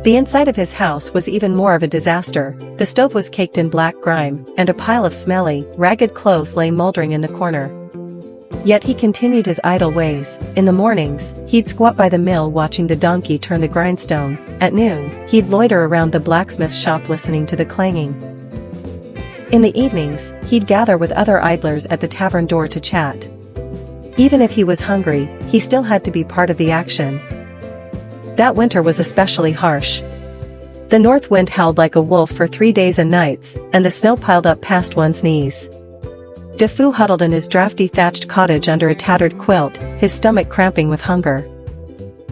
The inside of his house was even more of a disaster. The stove was caked in black grime, and a pile of smelly, ragged clothes lay moldering in the corner. Yet he continued his idle ways. In the mornings, he'd squat by the mill watching the donkey turn the grindstone. At noon, he'd loiter around the blacksmith's shop listening to the clanging. In the evenings, he'd gather with other idlers at the tavern door to chat. Even if he was hungry, he still had to be part of the action. That winter was especially harsh. The north wind howled like a wolf for 3 days and nights, and the snow piled up past one's knees. Defoe huddled in his drafty thatched cottage under a tattered quilt, his stomach cramping with hunger.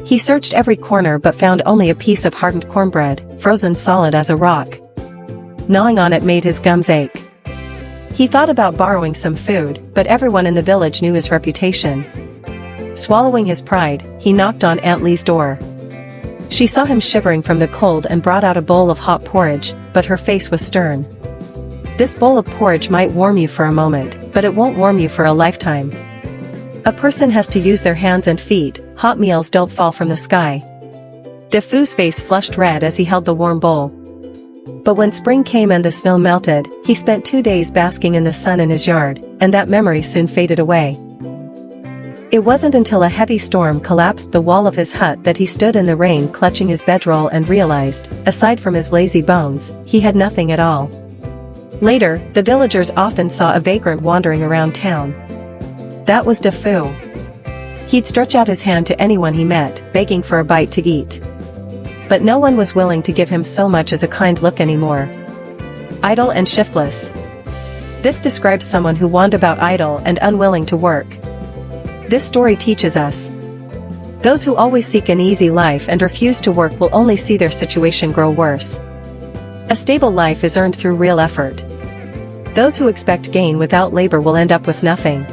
He searched every corner but found only a piece of hardened cornbread, frozen solid as a rock. Gnawing on it made his gums ache. He thought about borrowing some food, but everyone in the village knew his reputation. Swallowing his pride, he knocked on Aunt Lee's door. She saw him shivering from the cold and brought out a bowl of hot porridge, but her face was stern. This bowl of porridge might warm you for a moment, but it won't warm you for a lifetime. A person has to use their hands and feet, hot meals don't fall from the sky. Defoe's face flushed red as he held the warm bowl. But when spring came and the snow melted, he spent 2 days basking in the sun in his yard, and that memory soon faded away. It wasn't until a heavy storm collapsed the wall of his hut that he stood in the rain clutching his bedroll and realized, aside from his lazy bones, he had nothing at all. Later, the villagers often saw a vagrant wandering around town. That was Defoe. He'd stretch out his hand to anyone he met, begging for a bite to eat. But no one was willing to give him so much as a kind look anymore. Idle and shiftless. This describes someone who wanders about idle and unwilling to work. This story teaches us. Those who always seek an easy life and refuse to work will only see their situation grow worse. A stable life is earned through real effort. Those who expect gain without labor will end up with nothing.